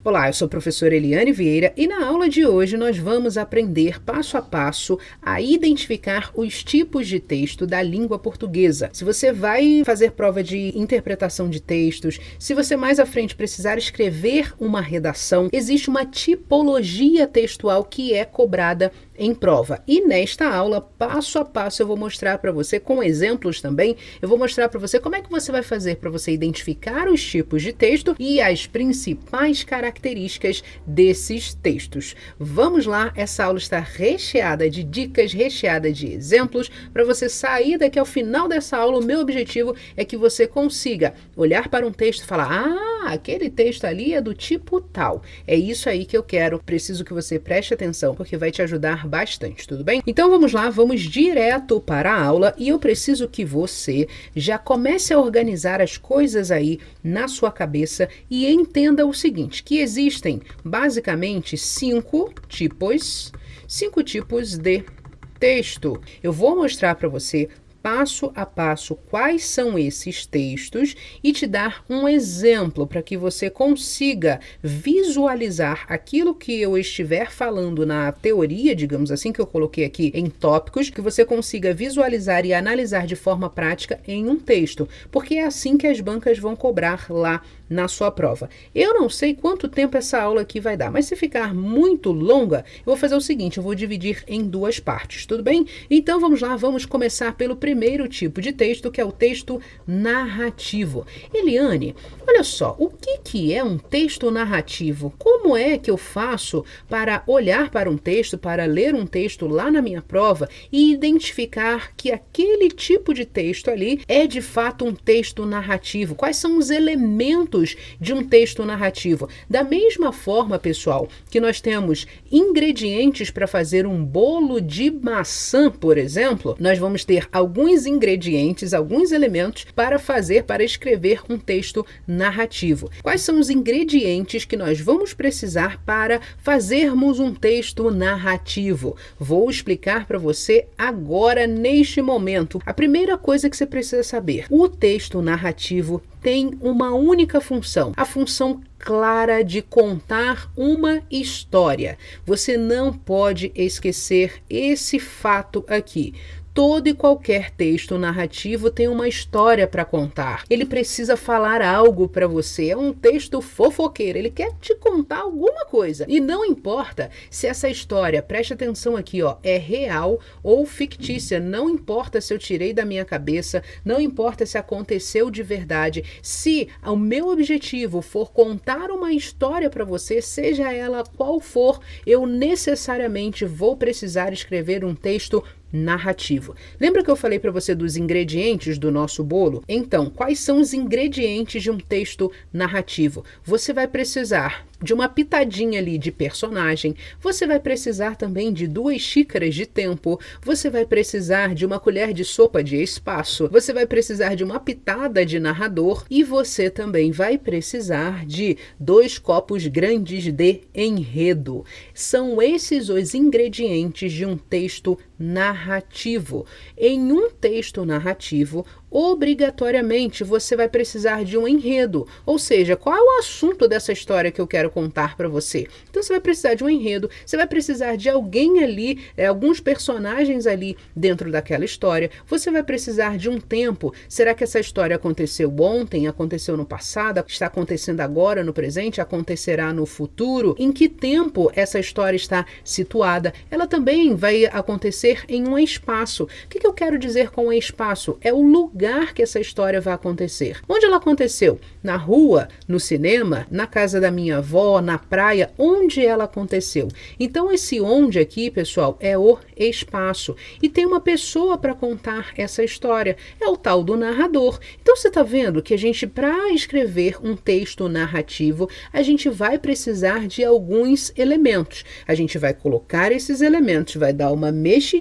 Olá, eu sou a professora Eliane Vieira e na aula de hoje nós vamos aprender passo a passo a identificar os tipos de texto da língua portuguesa. Se você vai fazer prova de interpretação de textos, se você mais à frente precisar escrever uma redação, existe uma tipologia textual que é cobrada em prova. E nesta aula, passo a passo, eu vou mostrar para você, com exemplos também, eu vou mostrar para você como é que você vai fazer para você identificar os tipos de texto e as principais características desses textos. Vamos lá, essa aula está recheada de dicas, recheada de exemplos, para você sair daqui ao final dessa aula. O meu objetivo é que você consiga olhar para um texto e falar, aquele texto ali é do tipo tal. É isso aí que eu quero, preciso que você preste atenção, porque vai te ajudar bastante, tudo bem? Então vamos lá, vamos direto para a aula e eu preciso que você já comece a organizar as coisas aí na sua cabeça e entenda o seguinte, que existem basicamente cinco tipos de texto. Eu vou mostrar para você passo a passo quais são esses textos e te dar um exemplo para que você consiga visualizar aquilo que eu estiver falando na teoria, digamos assim, que eu coloquei aqui em tópicos, que você consiga visualizar e analisar de forma prática em um texto, porque é assim que as bancas vão cobrar lá na sua prova. Eu não sei quanto tempo essa aula aqui vai dar, mas se ficar muito longa, eu vou fazer o seguinte, eu vou dividir em duas partes, tudo bem? Então vamos lá, vamos começar pelo primeiro tipo de texto, que é o texto narrativo. Eliane, olha só, o que é um texto narrativo? Como é que eu faço para olhar para um texto, para ler um texto lá na minha prova e identificar que aquele tipo de texto ali é de fato um texto narrativo? Quais são os elementos de um texto narrativo? Da mesma forma, pessoal, que nós temos ingredientes para fazer um bolo de maçã, por exemplo, nós vamos ter alguns ingredientes, alguns elementos para escrever um texto narrativo. Quais são os ingredientes que nós vamos precisar para fazermos um texto narrativo? Vou explicar para você agora, neste momento. A primeira coisa que você precisa saber, o texto narrativo tem uma única função, a função clara de contar uma história. Você não pode esquecer esse fato aqui. Todo e qualquer texto narrativo tem uma história para contar. Ele precisa falar algo para você. É um texto fofoqueiro. Ele quer te contar alguma coisa. E não importa se essa história, preste atenção aqui, é real ou fictícia. Não importa se eu tirei da minha cabeça. Não importa se aconteceu de verdade. Se o meu objetivo for contar uma história para você, seja ela qual for, eu necessariamente vou precisar escrever um texto narrativo. Lembra que eu falei para você dos ingredientes do nosso bolo? Então, quais são os ingredientes de um texto narrativo? Você vai precisar de uma pitadinha ali de personagem, você vai precisar também de 2 xícaras de tempo, você vai precisar de uma colher de sopa de espaço, você vai precisar de uma pitada de narrador e você também vai precisar de 2 copos grandes de enredo. São esses os ingredientes de um texto narrativo. Em um texto narrativo, obrigatoriamente você vai precisar de um enredo, ou seja, qual é o assunto dessa história que eu quero contar para você? Então você vai precisar de um enredo, você vai precisar de alguém ali, alguns personagens ali dentro daquela história, você vai precisar de um tempo. Será que essa história aconteceu ontem, aconteceu no passado, está acontecendo agora no presente, acontecerá no futuro? Em que tempo essa história está situada? Ela também vai acontecer em um espaço. O que eu quero dizer com um espaço? É o lugar que essa história vai acontecer. Onde ela aconteceu? Na rua, no cinema, na casa da minha avó, na praia, onde ela aconteceu. Então esse onde aqui, pessoal, é o espaço. E tem uma pessoa para contar essa história. É o tal do narrador. Então você está vendo que a gente, para escrever um texto narrativo, a gente vai precisar de alguns elementos. A gente vai colocar esses elementos, vai dar uma mexidinha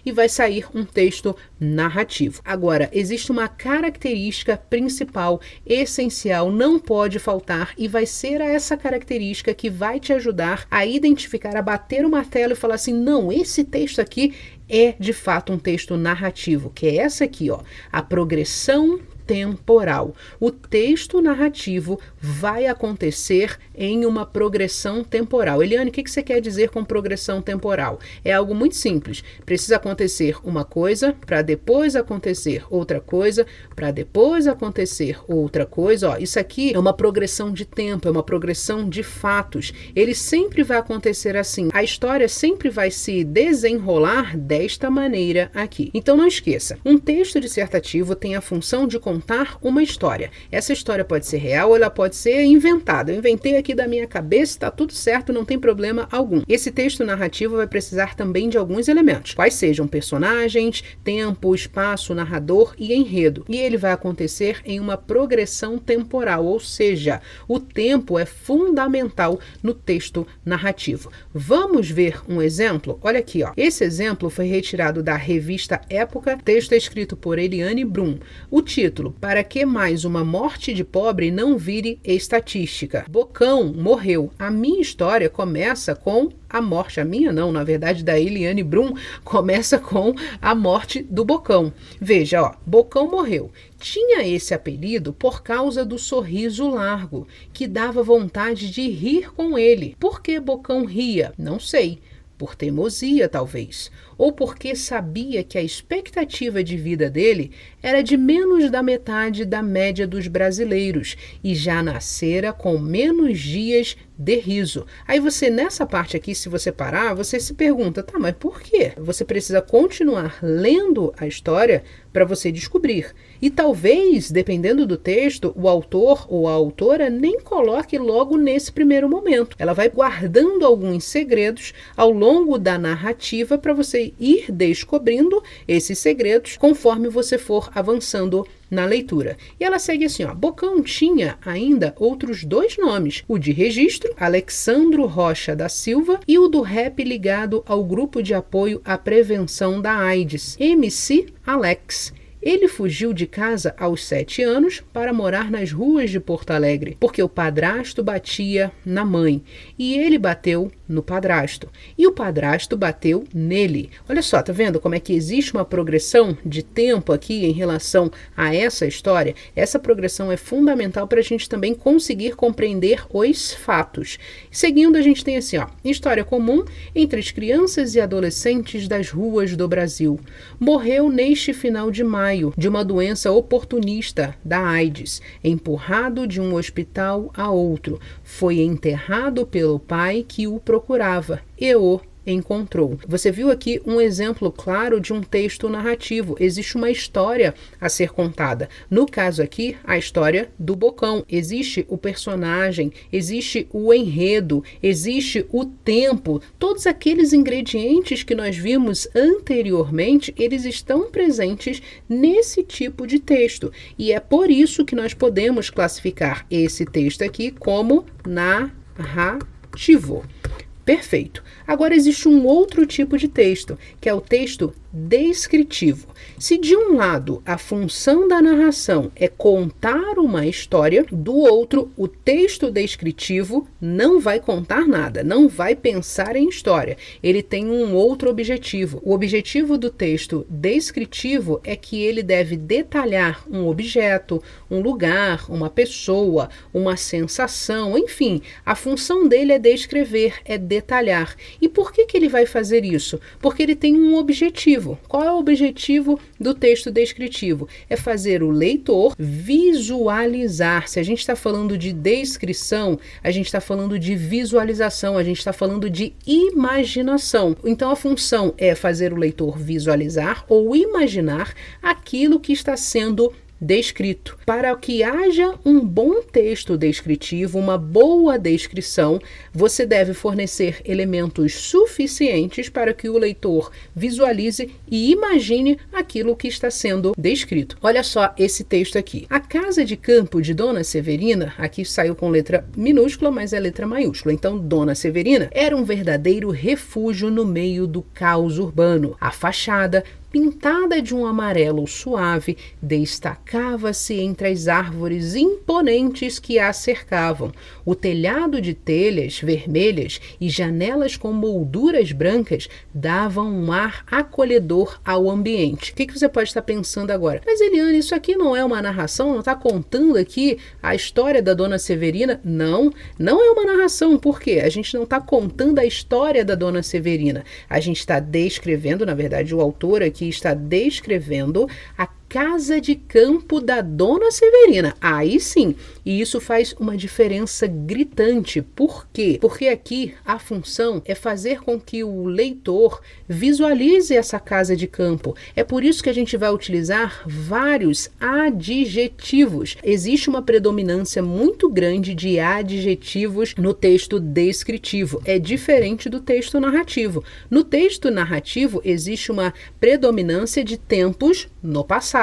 e vai sair um texto narrativo. Agora, existe uma característica principal, essencial, não pode faltar, e vai ser essa característica que vai te ajudar a identificar, a bater o martelo e falar assim, não, esse texto aqui é de fato um texto narrativo, que é essa aqui, a progressão temporal. O texto narrativo vai acontecer em uma progressão temporal. Eliane, o que você quer dizer com progressão temporal? É algo muito simples. Precisa acontecer uma coisa para depois acontecer outra coisa, para depois acontecer outra coisa. Ó, isso aqui é uma progressão de tempo, é uma progressão de fatos. Ele sempre vai acontecer assim. A história sempre vai se desenrolar desta maneira aqui. Então não esqueça, um texto dissertativo tem a função de contar uma história. Essa história pode ser real ou ela pode ser inventada. Eu inventei aqui da minha cabeça, está tudo certo, não tem problema algum. Esse texto narrativo vai precisar também de alguns elementos, quais sejam personagens, tempo, espaço, narrador e enredo. E ele vai acontecer em uma progressão temporal, ou seja, o tempo é fundamental no texto narrativo. Vamos ver um exemplo? Olha aqui, ó. Esse exemplo foi retirado da revista Época, texto é escrito por Eliane Brum. O título: Para que mais uma morte de pobre não vire estatística? Bocão morreu. A minha história começa com a morte, a minha não, na verdade da Eliane Brum, começa com a morte do Bocão. Veja, ó, Bocão morreu. Tinha esse apelido por causa do sorriso largo, que dava vontade de rir com ele. Por que Bocão ria? Não sei. Por teimosia, talvez, ou porque sabia que a expectativa de vida dele era de menos da metade da média dos brasileiros e já nascera com menos dias de riso. Aí você, nessa parte aqui, se você parar, você se pergunta, tá, mas por quê? Você precisa continuar lendo a história para você descobrir. E talvez, dependendo do texto, o autor ou a autora nem coloque logo nesse primeiro momento. Ela vai guardando alguns segredos ao longo da narrativa para você ir descobrindo esses segredos conforme você for avançando na leitura. E ela segue assim, ó. Bocão tinha ainda outros 2 nomes, o de registro, Alexandro Rocha da Silva, e o do rap ligado ao grupo de apoio à prevenção da AIDS, MC Alex. Ele fugiu de casa aos 7 anos para morar nas ruas de Porto Alegre, porque o padrasto batia na mãe, e ele bateu no padrasto, e o padrasto bateu nele. Olha só, tá vendo como é que existe uma progressão de tempo aqui em relação a essa história? Essa progressão é fundamental para a gente também conseguir compreender os fatos. Seguindo, a gente tem assim, ó, história comum entre as crianças e adolescentes das ruas do Brasil. Morreu neste final de maio de uma doença oportunista da AIDS, empurrado de um hospital a outro. Foi enterrado pelo pai que o procurava e o encontrou. Você viu aqui um exemplo claro de um texto narrativo. Existe uma história a ser contada. No caso aqui, a história do Bocão. Existe o personagem, existe o enredo, existe o tempo. Todos aqueles ingredientes que nós vimos anteriormente, eles estão presentes nesse tipo de texto. E é por isso que nós podemos classificar esse texto aqui como narrativo. Perfeito. Agora existe um outro tipo de texto, que é o texto descritivo. Se de um lado a função da narração é contar uma história, do outro o texto descritivo não vai contar nada, não vai pensar em história. Ele tem um outro objetivo. O objetivo do texto descritivo é que ele deve detalhar um objeto, um lugar, uma pessoa, uma sensação, enfim, a função dele é descrever, é detalhar. E por que ele vai fazer isso? Porque ele tem um objetivo. Qual é o objetivo do texto descritivo? É fazer o leitor visualizar. Se a gente está falando de descrição, a gente está falando de visualização, a gente está falando de imaginação. Então a função é fazer o leitor visualizar ou imaginar aquilo que está sendo descrito. Para que haja um bom texto descritivo, uma boa descrição, você deve fornecer elementos suficientes para que o leitor visualize e imagine aquilo que está sendo descrito. Olha só esse texto aqui. A casa de campo de Dona Severina, aqui saiu com letra minúscula, mas é letra maiúscula. Então, Dona Severina era um verdadeiro refúgio no meio do caos urbano. A fachada, pintada de um amarelo suave, destacava-se entre as árvores imponentes que a cercavam. O telhado de telhas vermelhas e janelas com molduras brancas davam um ar acolhedor ao ambiente. O que você pode estar pensando agora? Mas Eliane, isso aqui não é uma narração? Não está contando aqui a história da Dona Severina? Não, não é uma narração. Por quê? A gente não está contando a história da Dona Severina. A gente está descrevendo, na verdade, o autor aqui está descrevendo a casa de campo da Dona Severina. Aí sim, e isso faz uma diferença gritante. Por quê? Porque aqui a função é fazer com que o leitor visualize essa casa de campo. É por isso que a gente vai utilizar vários adjetivos. Existe uma predominância muito grande de adjetivos no texto descritivo. É diferente do texto narrativo. No texto narrativo existe uma predominância de tempos no passado.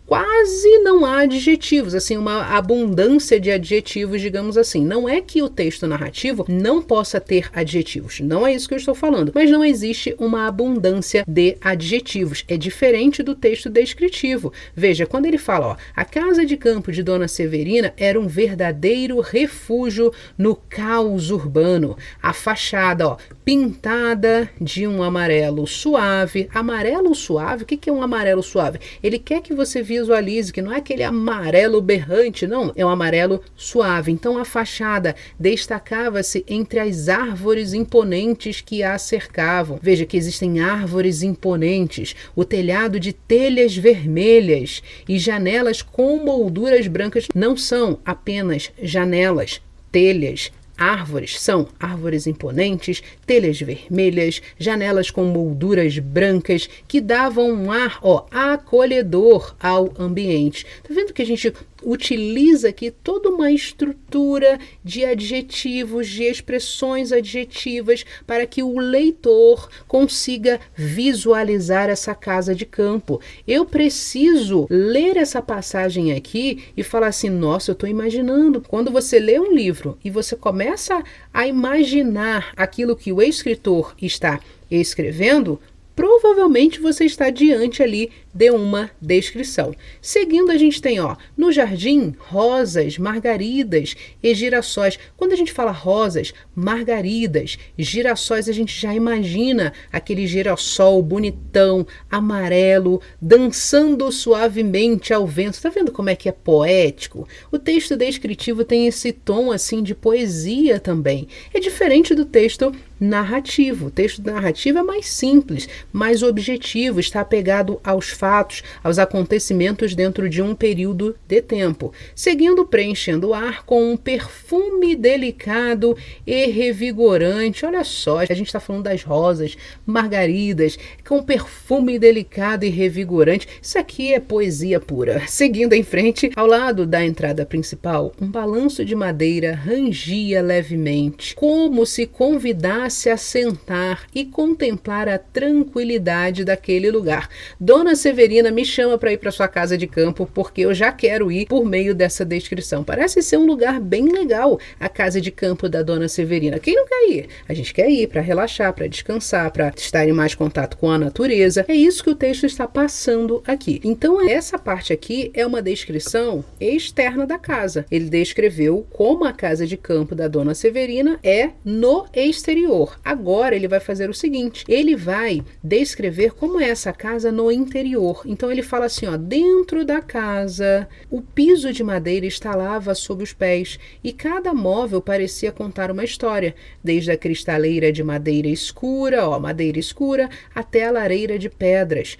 Quase não há adjetivos, assim, uma abundância de adjetivos, digamos assim. Não é que o texto narrativo não possa ter adjetivos, não é isso que eu estou falando, mas não existe uma abundância de adjetivos. É diferente do texto descritivo. Veja, quando ele fala, ó, a casa de campo de Dona Severina era um verdadeiro refúgio no caos urbano. A fachada, ó, pintada de um amarelo suave. Amarelo suave? O que é um amarelo suave? Ele quer que você visualize que não é aquele amarelo berrante, não, é um amarelo suave. Então a fachada destacava-se entre as árvores imponentes que a cercavam. Veja que existem árvores imponentes, o telhado de telhas vermelhas e janelas com molduras brancas. Não são apenas janelas, telhas, árvores, são árvores imponentes, telhas vermelhas, janelas com molduras brancas que davam um ar, ó, acolhedor ao ambiente. Tá vendo que a gente utiliza aqui toda uma estrutura de adjetivos, de expressões adjetivas para que o leitor consiga visualizar essa casa de campo. Eu preciso ler essa passagem aqui e falar assim, nossa, eu estou imaginando. Quando você lê um livro e você começa a imaginar aquilo que o escritor está escrevendo, provavelmente você está diante ali de uma descrição. Seguindo, a gente tem, ó, no jardim, rosas, margaridas e girassóis. Quando a gente fala rosas, margaridas, girassóis, a gente já imagina aquele girassol bonitão, amarelo, dançando suavemente ao vento. Tá vendo como é que é poético? O texto descritivo tem esse tom, assim, de poesia também. É diferente do texto narrativo. O texto narrativo é mais simples, mais objetivo, está apegado aos fatos, aos acontecimentos dentro de um período de tempo. Seguindo, preenchendo o ar com um perfume delicado e revigorante. Olha só, a gente está falando das rosas, margaridas, com perfume delicado e revigorante. Isso aqui é poesia pura. Seguindo em frente, ao lado da entrada principal, um balanço de madeira rangia levemente, como se convidasse a sentar e contemplar a tranquilidade daquele lugar. Dona Severina me chama para ir para sua casa de campo porque eu já quero ir por meio dessa descrição. Parece ser um lugar bem legal, a casa de campo da Dona Severina. Quem não quer ir? A gente quer ir para relaxar, para descansar, para estar em mais contato com a natureza. É isso que o texto está passando aqui. Então, essa parte aqui é uma descrição externa da casa. Ele descreveu como a casa de campo da Dona Severina é no exterior. Agora ele vai fazer o seguinte, ele vai descrever como é essa casa no interior. Então ele fala assim, ó, dentro da casa, o piso de madeira estalava sob os pés e cada móvel parecia contar uma história, desde a cristaleira de madeira escura, ó, madeira escura, até a lareira de pedras,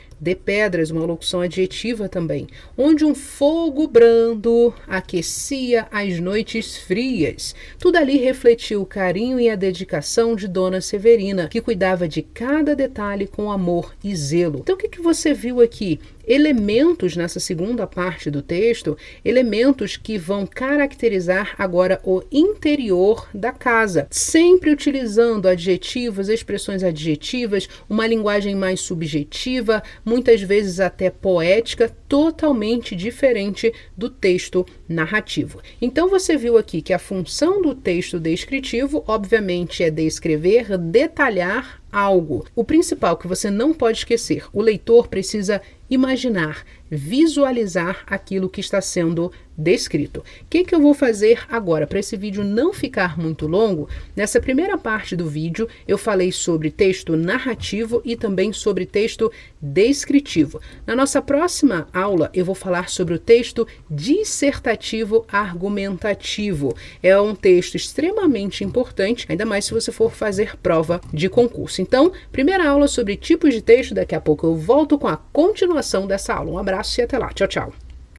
uma locução adjetiva também, onde um fogo brando aquecia as noites frias. Tudo ali refletiu o carinho e a dedicação de Dona Severina, que cuidava de cada detalhe com amor e zelo. Então o que você viu aqui? elementos nessa segunda parte do texto, elementos que vão caracterizar agora o interior da casa, sempre utilizando adjetivos, expressões adjetivas, uma linguagem mais subjetiva, muitas vezes até poética, totalmente diferente do texto narrativo. Então você viu aqui que a função do texto descritivo, obviamente, é descrever, detalhar algo. O principal que você não pode esquecer, o leitor precisa imaginar, visualizar aquilo que está sendo descrito. O que eu vou fazer agora? Para esse vídeo não ficar muito longo, nessa primeira parte do vídeo eu falei sobre texto narrativo e também sobre texto descritivo. Na nossa próxima aula eu vou falar sobre o texto dissertativo argumentativo. É um texto extremamente importante, ainda mais se você for fazer prova de concurso. Então, primeira aula sobre tipos de texto, daqui a pouco eu volto com a continuação dessa aula. Um abraço e até lá. Tchau, tchau.